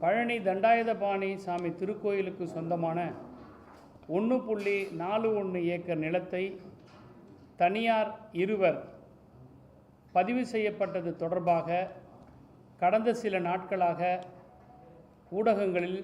பழனி தண்டாயுதபாணி சாமி திருக்கோயிலுக்கு சொந்தமான 1.41 ஏக்கர் நிலத்தை தனியார் இருவர் பதிவு செய்யப்பட்டது தொடர்பாக கடந்த சில நாட்களாக ஊடகங்களில்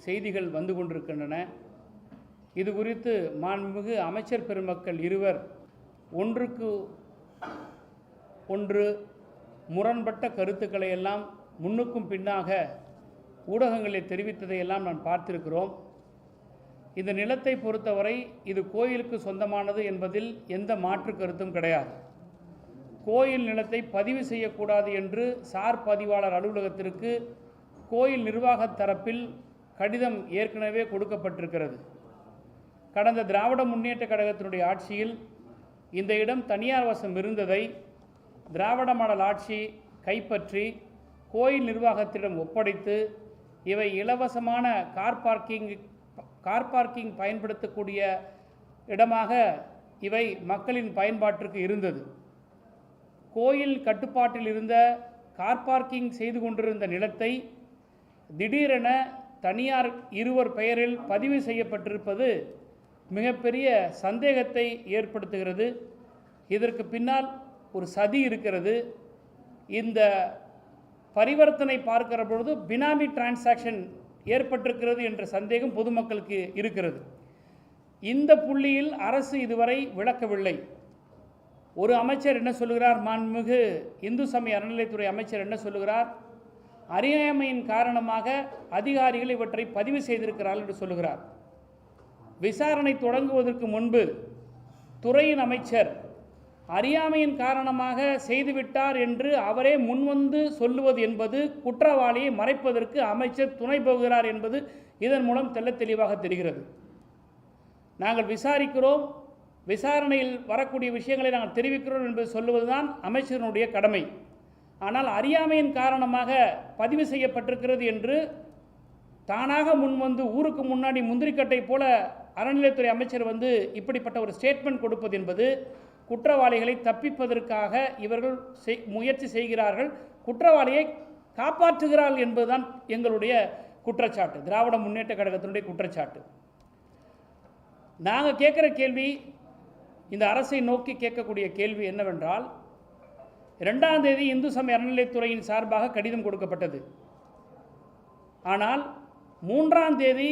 செய்திகள் வந்து கொண்டிருக்கின்றன. இது குறித்து மாண்புமிகு அமைச்சர் பெருமக்கள் இருவர் ஒன்றுக்கு ஒன்று முரண்பட்ட கருத்துக்களை எல்லாம் முன்னுக்கும் பின்னாக ஊடகங்களில் தெரிவித்ததையெல்லாம் நான் பார்த்திருக்கிறோம். இந்த நிலத்தை பொறுத்தவரை இது கோயிலுக்கு சொந்தமானது என்பதில் எந்த மாற்று கருத்தும் கிடையாது. கோயில் நிலத்தை பதிவு செய்யக்கூடாது என்று சார் பதிவாளர் அலுவலகத்திற்கு கோயில் நிர்வாக தரப்பில் கடிதம் ஏற்கனவே கொடுக்கப்பட்டிருக்கிறது. கடந்த திராவிட முன்னேற்ற கழகத்தினுடைய ஆட்சியில் இந்த இடம் தனியார் வசம் இருந்ததை திராவிட மாடல் ஆட்சி கைப்பற்றி கோயில் நிர்வாகத்திடம் ஒப்படைத்து இவை இலவசமான கார் பார்க்கிங் பயன்படுத்தக்கூடிய இடமாக இவை மக்களின் பயன்பாட்டிற்கு இருந்தது. கோயில் கட்டுப்பாட்டில் இருந்த கார் பார்க்கிங் செய்து கொண்டிருந்த நிலத்தை திடீரென தனியார் இருவர் பெயரில் பதிவு செய்யப்பட்டிருப்பது மிகப்பெரிய சந்தேகத்தை ஏற்படுத்துகிறது. இதற்கு பின்னால் ஒரு சதி இருக்கிறது. இந்த பரிவர்த்தனை பார்க்கிற பொழுது பினாமி டிரான்சாக்ஷன் ஏற்பட்டிருக்கிறது என்ற சந்தேகம் பொதுமக்களுக்கு இருக்கிறது. இந்த புள்ளியில் அரசு இதுவரை விளக்கவில்லை. ஒரு அமைச்சர் என்ன சொல்லுகிறார், மாண்புமிகு இந்து சமய அறநிலையத்துறை அமைச்சர் என்ன சொல்லுகிறார், அறியாமையின் காரணமாக அதிகாரிகள் இவற்றை பதிவு செய்திருக்கிறார்கள் என்று சொல்லுகிறார். விசாரணை தொடங்குவதற்கு முன்பு துறையின் அமைச்சர் அறியாமையின் காரணமாக செய்துவிட்டார் என்று அவரே முன்வந்து சொல்லுவது என்பது குற்றவாளியை மறைப்பதற்கு அமைச்சர் துணை போகிறார் என்பது இதன் மூலம் தெள்ளத் தெளிவாக தெரிகிறது. நாங்கள் விசாரிக்கிறோம், விசாரணையில் வரக்கூடிய விஷயங்களை நாங்கள் தெரிவிக்கிறோம் என்பது சொல்லுவதுதான் அமைச்சரினுடைய கடமை. ஆனால் அறியாமையின் காரணமாக பதிவு செய்யப்பட்டிருக்கிறது என்று தானாக முன்வந்து ஊருக்கு முன்னாடி முந்திரிக்கட்டை போல அறநிலையத்துறை அமைச்சர் வந்து இப்படிப்பட்ட ஒரு ஸ்டேட்மெண்ட் கொடுப்பது என்பது குற்றவாளிகளை தப்பிப்பதற்காக இவர்கள் முயற்சி செய்கிறார்கள், குற்றவாளியை காப்பாற்றுகிறார்கள் என்பதுதான் எங்களுடைய குற்றச்சாட்டு, திராவிட முன்னேற்ற கழகத்தினுடைய குற்றச்சாட்டு. நாங்கள் கேட்குற கேள்வி, இந்த அரசை நோக்கி கேட்கக்கூடிய கேள்வி என்னவென்றால், 2ஆம் தேதி இந்து சமய அறநிலையத்துறையின் சார்பாக கடிதம் கொடுக்கப்பட்டது. ஆனால் 3ஆம் தேதி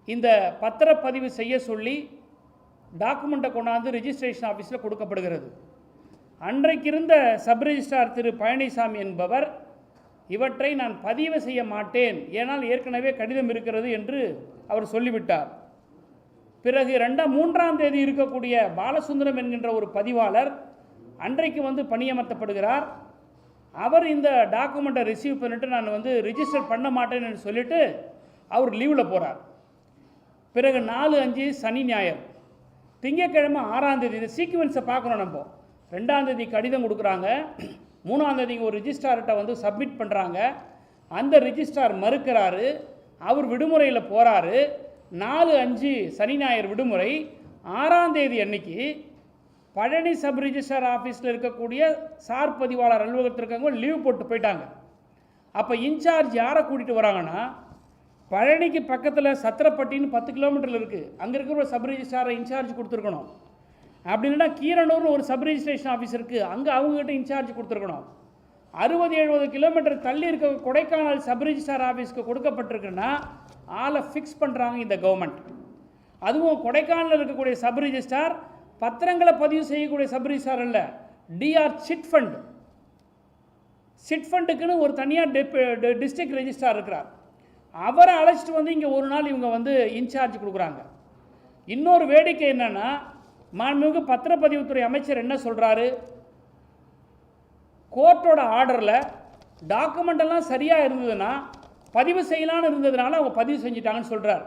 இந்த பத்திரப்பதிவு செய்ய சொல்லி டாக்குமெண்ட்டை கொண்டாந்து ரிஜிஸ்ட்ரேஷன் ஆஃபீஸில் கொடுக்கப்படுகிறது. அன்றைக்கு இருந்த சப் ரிஜிஸ்ட்ரார் திரு பழனிசாமி என்பவர் இவற்றை நான் பதிவு செய்ய மாட்டேன், ஏனால் ஏற்கனவே கடிதம் இருக்கிறது என்று அவர் சொல்லிவிட்டார். பிறகு 3ஆம் தேதி இருக்கக்கூடிய பாலசுந்தரம் என்கின்ற ஒரு பதிவாளர் அன்றைக்கு வந்து பணியமர்த்தப்படுகிறார். அவர் இந்த டாக்குமெண்ட்டை ரிசீவ் பண்ணிட்டு நான் வந்து ரிஜிஸ்டர் பண்ண மாட்டேன்னு சொல்லிட்டு அவர் லீவில் போகிறார். பிறகு 4-5 சனி ஞாயிறு, திங்கட்கிழமை 6ஆம் தேதி, இந்த சீக்வன்ஸை பார்க்கணும். நம்ம 2ஆம் தேதி கடிதம் கொடுக்குறாங்க, 3ஆம் தேதி ஒரு ரிஜிஸ்ட்ரார்கிட்ட வந்து சப்மிட் பண்ணுறாங்க. அந்த ரிஜிஸ்ட்ரார் மறுக்கிறாரு, அவர் விடுமுறையில் போகிறாரு. 4-5 சனி ஞாயிறு விடுமுறை. 6ஆம் தேதி அன்னைக்கு பழனி சப் ரிஜிஸ்ட்ரார் ஆஃபீஸில் இருக்கக்கூடிய சார் பதிவாளர் அலுவலகத்திற்காக லீவ் போட்டு போயிட்டாங்க. அப்போ இன்சார்ஜ் யாரை கூட்டிகிட்டு வராங்கன்னா, பழனிக்கு பக்கத்தில் சத்திரப்பட்டின்னு 10 கிலோமீட்டரில் இருக்குது, அங்கே இருக்கிற ஒரு சப் ரிஜிஸ்ட்ராரை இன்சார்ஜ் கொடுத்துருக்கணும். அப்படி இல்லைன்னா கீரனூர்னு ஒரு சப் ரிஜிஸ்ட்ரேஷன் ஆஃபீஸ் இருக்குது, அங்கே அவங்ககிட்ட இன்சார்ஜ் கொடுத்துருக்கணும். 60-70 கிலோமீட்டர் தள்ளி இருக்க கொடைக்கானல் சப் ரிஜிஸ்ட்ரார் ஆஃபீஸ்க்கு கொடுக்கப்பட்டிருக்குன்னா ஆளை ஃபிக்ஸ் பண்ணுறாங்க இந்த கவர்மெண்ட். அதுவும் கொடைக்கானலில் இருக்கக்கூடிய சப் ரிஜிஸ்ட்ரார் பத்திரங்களை பதிவு செய்யக்கூடிய சப் ரிஜிஸ்ட்ரார் இல்லை, டிஆர் சிட் ஃபண்டுக்குன்னு ஒரு தனியாக டிஸ்ட்ரிக்ட் ரெஜிஸ்ட்ரார் இருக்கிறார். அவரை அழைச்சிட்டு வந்து இங்கே ஒரு நாள் இவங்க வந்து இன்சார்ஜ் கொடுக்குறாங்க. இன்னொரு வேடிக்கை என்னென்னா, மாண்புமிகு பத்திரப்பதிவுத்துறை அமைச்சர் என்ன சொல்கிறாரு, கோர்ட்டோட ஆர்டரில் டாக்குமெண்டெல்லாம் சரியாக இருந்ததுன்னா பதிவு செய்யலான்னு இருந்ததுனால அவங்க பதிவு செஞ்சிட்டாங்கன்னு சொல்கிறார்.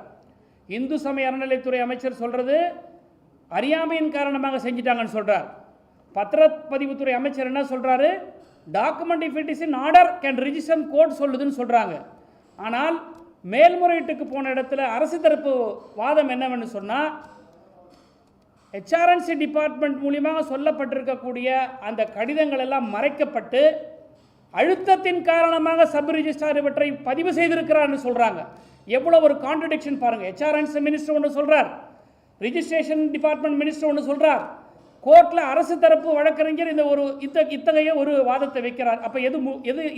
இந்து சமய அறநிலையத்துறை அமைச்சர் சொல்கிறது அறியாமையின் காரணமாக செஞ்சிட்டாங்கன்னு சொல்கிறார். பத்திரப்பதிவுத்துறை அமைச்சர் என்ன சொல்கிறாரு, document if it is in order can register court சொல்லுதுன்னு சொல்கிறாங்க. ஆனால் மேல்முறையீட்டுக்கு போன இடத்துல அரசு தரப்பு வாதம் என்னவென்னு சொன்னால், ஹெச்ஆர்என்சி டிபார்ட்மெண்ட் மூலியமாக சொல்லப்பட்டிருக்கக்கூடிய அந்த கடிதங்கள் எல்லாம் மறைக்கப்பட்டு அழுத்தத்தின் காரணமாக சப் ரிஜிஸ்ட்ரார் இவற்றை பதிவு செய்திருக்கிறார்னு சொல்கிறாங்க. எவ்வளோ ஒரு கான்ட்ரடிக்ஷன் பாருங்கள். HRNC மினிஸ்டர் ஒன்று சொல்கிறார், ரிஜிஸ்ட்ரேஷன் டிபார்ட்மெண்ட் மினிஸ்டர் ஒன்று சொல்கிறார், கோர்ட்டில் அரசு தரப்பு வழக்கறிஞர் இந்த ஒரு இத்தகைய ஒரு வாதத்தை வைக்கிறார். அப்போ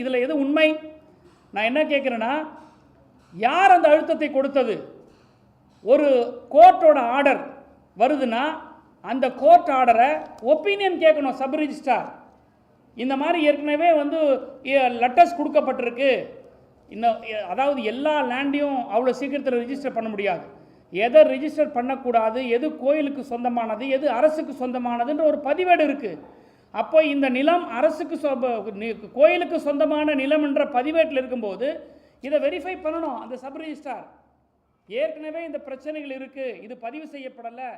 இதில் எது உண்மை? நான் என்ன கேட்குறேன்னா, யார் அந்த அழுத்தத்தை கொடுத்தது? ஒரு கோர்ட்டோட ஆர்டர் வருதுன்னா அந்த கோர்ட் ஆர்டரை ஒப்பீனியன் கேட்கணும் சப் ரிஜிஸ்ட்ரார். இந்த மாதிரி ஏற்கனவே வந்து லெட்டர்ஸ் கொடுக்கப்பட்டிருக்கு, இன்னும் அதாவது எல்லா லேண்டையும் அவ்வளோ சீக்கிரத்தில் ரிஜிஸ்டர் பண்ண முடியாது. எதை ரிஜிஸ்டர் பண்ணக்கூடாது, எது கோயிலுக்கு சொந்தமானது, எது அரசுக்கு சொந்தமானதுன்ற ஒரு பதிவேடு இருக்குது. அப்போ இந்த நிலம் அரசுக்கு கோயிலுக்கு சொந்தமான நிலம் என்ற பதிவேட்டில் இருக்கும்போது இதை வெரிஃபை பண்ணணும் அந்த சப் ரிஜிஸ்ட்ரார். ஏற்கனவே இந்த பிரச்சனைகள் இருக்குது, இது பதிவு செய்யப்படலை,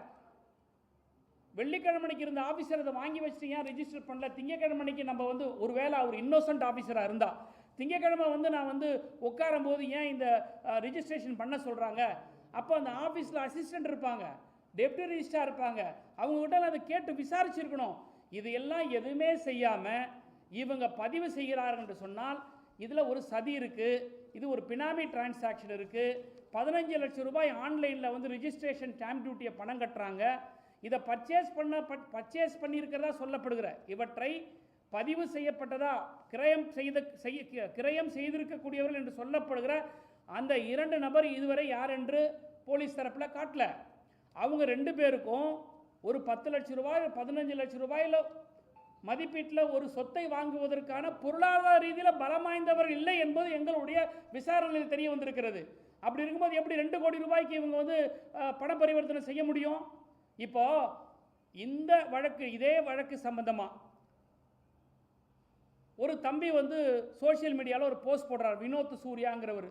வெள்ளிக்கிழமைக்கு இருந்த ஆஃபீஸர் அதை வாங்கி வச்சுட்டு ஏன் ரிஜிஸ்டர் பண்ணல, திங்கக்கிழமைக்கு நம்ம வந்து ஒரு வேளை அவர் இன்னோசன்ட் ஆஃபீஸராக இருந்தால் திங்கக்கிழமை வந்து நான் வந்து உட்காரும் போது ஏன் இந்த ரிஜிஸ்ட்ரேஷன் பண்ண சொல்கிறாங்க? அப்போ அந்த ஆஃபீஸில் அசிஸ்டன்ட் இருப்பாங்க, டெப்டி ரிஜிஸ்ட்ரார் இருப்பாங்க, அவங்ககிட்ட அதை கேட்டு விசாரிச்சிருக்கணும். இது எல்லாம் எதுவுமே செய்யாமல் இவங்க பதிவு செய்கிறார்கள் என்று சொன்னால் இதில் ஒரு சதி இருக்குது, இது ஒரு பினாமி டிரான்சாக்ஷன் இருக்குது. 15 லட்சம் ரூபாய் ஆன்லைனில் வந்து ரிஜிஸ்ட்ரேஷன் ஸ்டாம்ப் டியூட்டியை பணம் கட்டுறாங்க. இதை பர்ச்சேஸ் பண்ணியிருக்கிறதா சொல்லப்படுகிற இவற்றை பதிவு செய்யப்பட்டதா கிரயம் செய்திருக்கக்கூடியவர்கள் என்று சொல்லப்படுகிற அந்த 2 நபர் இதுவரை யார் என்று போலீஸ் தரப்பில் காட்டல. அவங்க 2 பேருக்கும் ஒரு 10 லட்சம் ரூபாய் 15 லட்சம் ரூபாயில் மதிப்பீட்டில் ஒரு சொத்தை வாங்குவதற்கான பொருளாதார ரீதியில் பலம் வாய்ந்தவர் இல்லை என்பது எங்களுடைய விசாரணையில் தெரிய வந்திருக்கிறது. அப்படி இருக்கும்போது எப்படி 2 கோடி ரூபாய்க்கு இவங்க வந்து பண பரிவர்த்தனை செய்ய முடியும்? இப்போ இந்த வழக்கு, இதே வழக்கு சம்பந்தமாக ஒரு தம்பி வந்து சோஷியல் மீடியாவில் ஒரு போஸ்ட் போடுறார், வினோத் சூர்யாங்கிறவர்.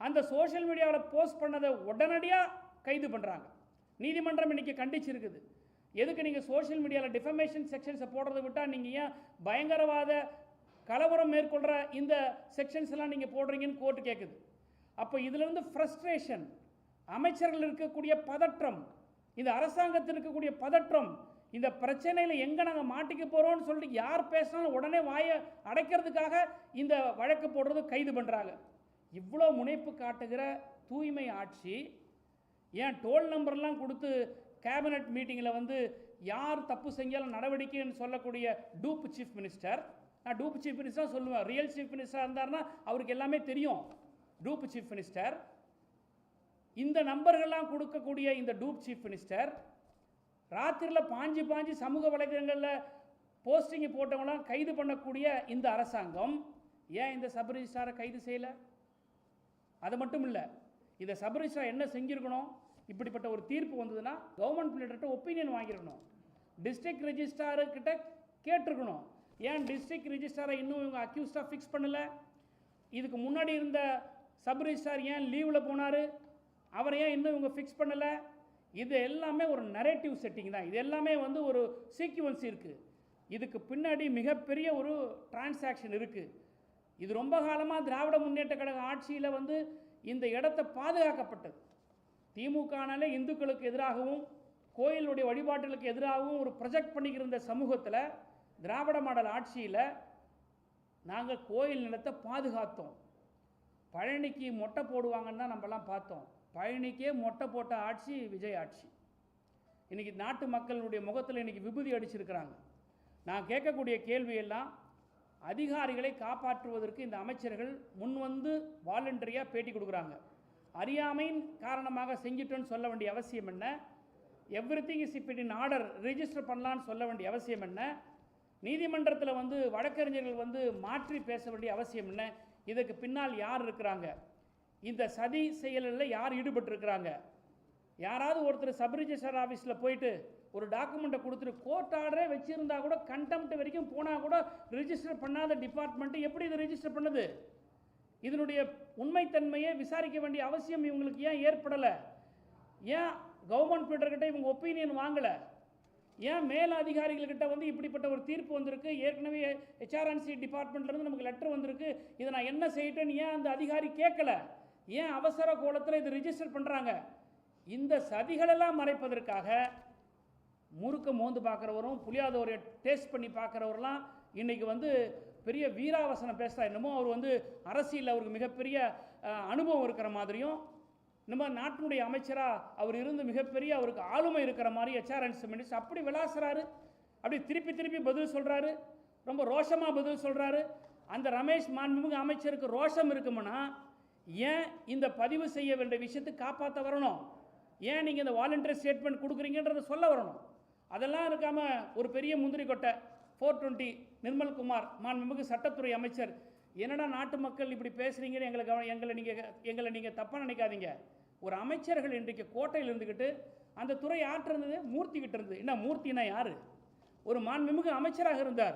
அந்த சோஷியல் மீடியாவில் போஸ்ட் பண்ணதை உடனடியாக கைது பண்ணுறாங்க. நீதிமன்றம் இன்னைக்கு கண்டிச்சிருக்குது. எதுக்கு நீங்கள் சோஷியல் மீடியாவில் டிஃபமேஷன் செக்ஷன்ஸை போடுறதை விட்டால் நீங்கள் ஏன் பயங்கரவாத கலவரம் மேற்கொள்கிற இந்த செக்ஷன்ஸ் எல்லாம் நீங்கள் போடுறீங்கன்னு கோர்ட்டு கேட்குது. அப்போ இதிலிருந்து ஃப்ரஸ்ட்ரேஷன், அமைச்சர்கள் இருக்கக்கூடிய பதற்றம், இந்த அரசாங்கத்தில் இருக்கக்கூடிய பதற்றம், இந்த பிரச்சனையில் எங்கே நாங்கள் மாட்டிக்க போகிறோம்னு சொல்லிட்டு யார் பேசினாலும் உடனே வாயை அடைக்கிறதுக்காக இந்த வழக்கு போடுறது கைது பண்ணுறாங்க. இவ்வளோ முனைப்பு காட்டுகிற தூய்மை ஆட்சி ஏன் டோல் நம்பர்லாம் கொடுத்து கேபினட் மீட்டிங்கில் வந்து யார் தப்பு செஞ்சாலும் நடவடிக்கைன்னு சொல்லக்கூடிய டூப் சீஃப் மினிஸ்டர், நான் டூப் சீஃப் மினிஸ்டர் சொல்லுவேன், ரியல் சீஃப் மினிஸ்டராக இருந்தாருன்னா அவருக்கு எல்லாமே தெரியும். டூப் சீஃப் மினிஸ்டர், இந்த நம்பர்கள்லாம் கொடுக்கக்கூடிய இந்த டூப் சீஃப் மினிஸ்டர் ராத்திரியில் பாஞ்சு சமூக வலைதளங்களில் போஸ்டிங்கை போட்டவங்களாம் கைது பண்ணக்கூடிய இந்த அரசாங்கம் ஏன் இந்த சப் ரிஜிஸ்ட்ராரை கைது செய்யலை? அது மட்டும் இல்லை, இந்த சப் ரிஜிஸ்ட்ரார் என்ன செஞ்சுருக்கணும்? இப்படிப்பட்ட ஒரு தீர்ப்பு வந்ததுன்னா கவர்மெண்ட் பிளேட்டர்கிட்ட ஒப்பீனியன் வாங்கியிருக்கணும், டிஸ்ட்ரிக்ட் ரெஜிஸ்ட்ரார்கிட்ட கேட்டிருக்கணும். ஏன் டிஸ்ட்ரிக்ட் ரெஜிஸ்ட்ராரை இன்னும் இவங்க அக்யூஸ்டாக ஃபிக்ஸ் பண்ணலை? இதுக்கு முன்னாடி இருந்த சப் ரிஜிஸ்ட்ரார் ஏன் லீவில் போனார்? அவரை ஏன் இன்னும் இவங்க ஃபிக்ஸ் பண்ணலை? இது எல்லாமே ஒரு நரேட்டிவ் செட்டிங் தான். இது எல்லாமே வந்து ஒரு சீக்வன்ஸ் இருக்குது. இதுக்கு பின்னாடி மிகப்பெரிய ஒரு டிரான்சாக்ஷன் இருக்குது. இது ரொம்ப காலமாக திராவிட முன்னேற்ற கழக ஆட்சியில் வந்து இந்த இடத்தை பாதுகாக்கப்பட்டது. திமுகனாலே இந்துக்களுக்கு எதிராகவும் கோயிலுடைய வழிபாட்டுகளுக்கு எதிராகவும் ஒரு ப்ரொஜெக்ட் பண்ணிக்கிற இந்த சமூகத்தில் திராவிட மாடல் ஆட்சியில் நாங்கள் கோயில் நிலத்தை பாதுகாத்தோம். பழனிக்கு மொட்டை போடுவாங்கன்னு தான் நம்மலாம் பார்த்தோம். பழனிக்கே மொட்டை போட்ட ஆட்சி விஜய் ஆட்சி. இன்றைக்கி நாட்டு மக்களுடைய முகத்தில் இன்றைக்கி விபூதி அடிச்சிருக்கிறாங்க. நான் கேட்கக்கூடிய கேள்வியெல்லாம், அதிகாரிகளை காப்பாற்றுவதற்கு இந்த அமைச்சர்கள் முன் வந்து வாலண்டரியாக பேட்டி கொடுக்குறாங்க. அறியாமையின் காரணமாக செஞ்சிட்டோன்னு சொல்ல வேண்டிய அவசியம் என்ன? Everything is if it in order register பண்ணலான்னு சொல்ல வேண்டிய அவசியம் என்ன? நீதிமன்றத்தில் வந்து வழக்கறிஞர்கள் வந்து மாற்றி பேச வேண்டிய அவசியம் என்ன? இதுக்கு பின்னால் யார் இருக்கிறாங்க? இந்த சதி செயலில் யார் ஈடுபட்டிருக்கிறாங்க? யாராவது ஒருத்தர் சப் ரிஜிஸ்டர் ஆஃபீஸில் போயிட்டு ஒரு டாக்குமெண்ட்டை கொடுத்துட்டு கோர்ட் ஆர்டரே வச்சுருந்தா கூட கண்டெம்ட் வரைக்கும் போனால் கூட ரிஜிஸ்டர் பண்ணாத டிபார்ட்மெண்ட்டு எப்படி இதை ரிஜிஸ்டர் பண்ணுது? இதனுடைய உண்மைத்தன்மையை விசாரிக்க வேண்டிய அவசியம் இவங்களுக்கு ஏன் ஏற்படலை? ஏன் கவர்மெண்ட் பீட்டர்கிட்ட இவங்க ஒப்பீனியன் வாங்கலை? ஏன் மேல் அதிகாரிகள்கிட்ட வந்து இப்படிப்பட்ட ஒரு தீர்ப்பு வந்திருக்கு, ஏற்கனவே HRNC டிபார்ட்மெண்ட்லேருந்து நமக்கு லெட்டர் வந்திருக்கு, இதை நான் என்ன செய்யட்டேன்னு ஏன் அந்த அதிகாரி கேட்கல? ஏன் அவசர கோலத்தில் இதை ரிஜிஸ்டர் பண்ணுறாங்க? இந்த சதிகளெல்லாம் மறைப்பதற்காக முறுக்க மோந்து பார்க்குறவரும் புளியாதவரை டேஸ்ட் பண்ணி பார்க்குறவரெல்லாம் இன்றைக்கி வந்து பெரிய வீராவசனம் பேசுகிறார். என்னமோ அவர் வந்து அரசியல் அவருக்கு மிகப்பெரிய அனுபவம் இருக்கிற மாதிரியும், நம்ம நாட்டினுடைய அமைச்சராக அவர் இருந்து மிகப்பெரிய அவருக்கு ஆளுமை இருக்கிற மாதிரி HRNC மினிஸ்டர் அப்படி விளாசுறாரு. அப்படி திருப்பி திருப்பி பதில் சொல்கிறாரு. ரொம்ப ரோஷமாக பதில் சொல்கிறாரு. அந்த ரமேஷ் மாண்புமிகு அமைச்சருக்கு ரோஷம் இருக்குமுன்னா ஏன் இந்த பதிவு செய்ய வேண்டிய விஷயத்தை காப்பாற்ற வரணும்? ஏன் நீங்கள் இந்த வாலண்டரி ஸ்டேட்மெண்ட் கொடுக்குறீங்கன்றதை சொல்ல வரணும். அதெல்லாம் இருக்காமல் ஒரு பெரிய முந்திரி கொட்டை 420 நிர்மல்குமார் மாண்புமிகு சட்டத்துறை அமைச்சர், என்னடா நாட்டு மக்கள் இப்படி பேசுகிறீங்கன்னு எங்களை நீங்கள் தப்பாக நினைக்காதீங்க. ஒரு அமைச்சர்கள் இன்றைக்கு கோட்டையில் இருந்துக்கிட்டு அந்த துறை ஆற்றிருந்தது மூர்த்திக்கிட்டு இருந்தது. என்ன மூர்த்தினா யார்? ஒரு மாண்புமிகு அமைச்சராக இருந்தார்.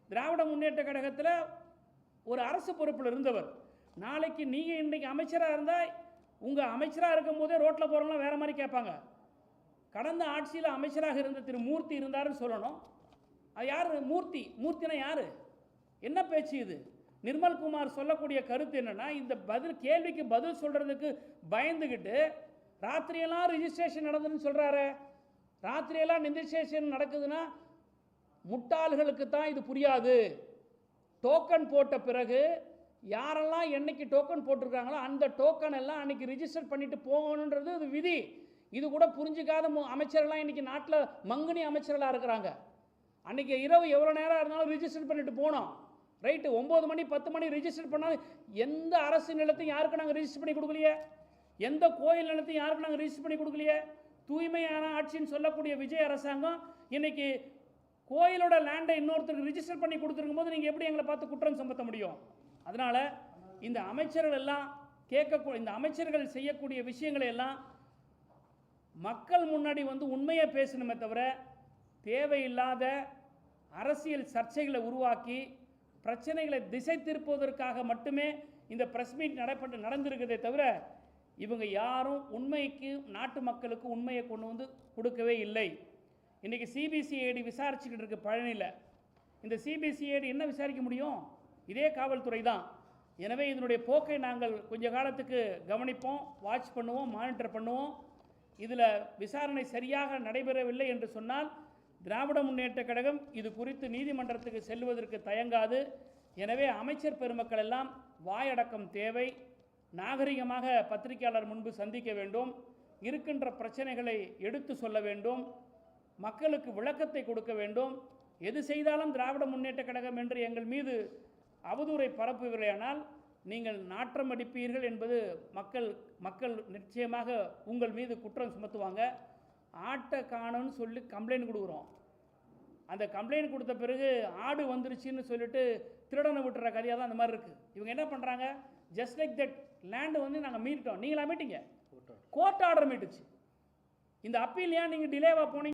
திராவிட முன்னேற்ற கழகத்தில் ஒரு அரசு பொறுப்பில் இருந்தவர். நாளைக்கு நீங்கள் இன்றைக்கி அமைச்சராக இருந்தால் உங்கள் அமைச்சராக இருக்கும் போதே ரோட்டில் போகிறவங்களாம் வேறு மாதிரி கேட்பாங்க. கடந்த ஆட்சியில் அமைச்சராக இருந்த திரு மூர்த்தி இருந்தாருன்னு சொல்லணும். அது யார் மூர்த்தி? மூர்த்தினா யார்? என்ன பேச்சு இது? நிர்மல்குமார் சொல்லக்கூடிய கருத்து என்னென்னா, இந்த கேள்விக்கு பதில் சொல்கிறதுக்கு பயந்துக்கிட்டு ராத்திரியெல்லாம் ரிஜிஸ்ட்ரேஷன் நடந்ததுன்னு சொல்கிறாரு. ராத்திரியெல்லாம் ரிஜிஸ்ட்ரேஷன் நடக்குதுன்னா முட்டாள்களுக்கு தான் இது புரியாது. டோக்கன் போட்ட பிறகு யாரெல்லாம் என்னைக்கு டோக்கன் போட்டிருக்காங்களோ அந்த டோக்கன் எல்லாம் அன்றைக்கி ரிஜிஸ்டர் பண்ணிட்டு போகணுன்றது இது விதி. இது கூட புரிஞ்சிக்காத அமைச்சர்கள்லாம் இன்றைக்கி நாட்டில் மங்குனி அமைச்சர்களாக இருக்கிறாங்க. அன்றைக்கி இரவு எவ்வளோ நேரம் இருந்தாலும் ரிஜிஸ்டர் பண்ணிட்டு போனோம். ரைட்டு, 9 மணி 10 மணி ரிஜிஸ்டர் பண்ணாலும் எந்த அரசு நிலத்தையும் யாருக்கு நாங்கள் ரிஜிஸ்டர் பண்ணி கொடுக்கலையே, எந்த கோயில் நிலத்தையும் யாருக்கு நாங்கள் ரிஜிஸ்டர் பண்ணி கொடுக்கலையே. தூய்மையான ஆட்சின்னு சொல்லக்கூடிய விஜய் அரசாங்கம் இன்னைக்கு கோயிலோட லேண்டை இன்னொருத்தருக்கு ரிஜிஸ்டர் பண்ணி கொடுத்துருக்கும் போது நீங்கள் எப்படி எங்களை பார்த்து குற்றம் சுமத்த முடியும்? அதனால் இந்த அமைச்சர்கள் எல்லாம் இந்த அமைச்சர்கள் செய்யக்கூடிய விஷயங்களை எல்லாம் மக்கள் முன்னாடி வந்து உண்மையை பேசணுமே தவிர தேவையில்லாத அரசியல் சர்ச்சைகளை உருவாக்கி பிரச்சனைகளை திசை திருப்புவதற்காக மட்டுமே இந்த பிரஸ் மீட் நடந்திருக்கிறதே தவிர இவங்க யாரும் உண்மைக்கு நாட்டு மக்களுக்கு உண்மையை கொண்டு வந்து கொடுக்கவே இல்லை. இன்றைக்கி சிபிசிஐடி விசாரிச்சுக்கிட்டு இருக்கு பழனியில். இந்த சிபிசிஐடி என்ன விசாரிக்க முடியும்? இதே காவல்துறை தான். எனவே இதனுடைய போக்கை நாங்கள் கொஞ்ச காலத்துக்கு கவனிப்போம், வாட்ச் பண்ணுவோம், மானிட்டர் பண்ணுவோம். இதில் விசாரணை சரியாக நடைபெறவில்லை என்று சொன்னால் திராவிட முன்னேற்ற கழகம் இது குறித்து நீதிமன்றத்துக்கு செல்வதற்கு தயங்காது. எனவே அமைச்சர் பெருமக்கள் எல்லாம் வாயடக்கம் தேவை. நாகரிகமாக பத்திரிகையாளர் முன்பு சந்திக்க வேண்டும். இருக்கின்ற பிரச்சனைகளை எடுத்து சொல்ல வேண்டும். மக்களுக்கு விளக்கத்தை கொடுக்க வேண்டும். எது செய்தாலும் திராவிட முன்னேற்ற கழகம் என்று எங்கள் மீது அவதூறை பரப்புவீர்களானால் நீங்கள் நாற்றம் அடிப்பீர்கள் என்பது மக்கள் நிச்சயமாக உங்கள் மீது குற்றம் சுமத்துவாங்க. ஆட்டை காணும்னு சொல்லி கம்ப்ளைண்ட் கொடுக்குறோம். அந்த கம்ப்ளைண்ட் கொடுத்த பிறகு ஆடு வந்துருச்சுன்னு சொல்லிட்டு திருடனை விட்டுற கதையாக தான் அந்த மாதிரி இருக்குது. இவங்க என்ன பண்ணுறாங்க? ஜஸ்ட் லைக் தட் லேண்டு வந்து நாங்கள் மீட்டோம், நீங்களா மீட்டிங்க, கோர்ட் ஆர்டர் மீட்டுச்சு. இந்த அப்பீல் ஏன் நீங்கள் டிலேவாக போனீங்க?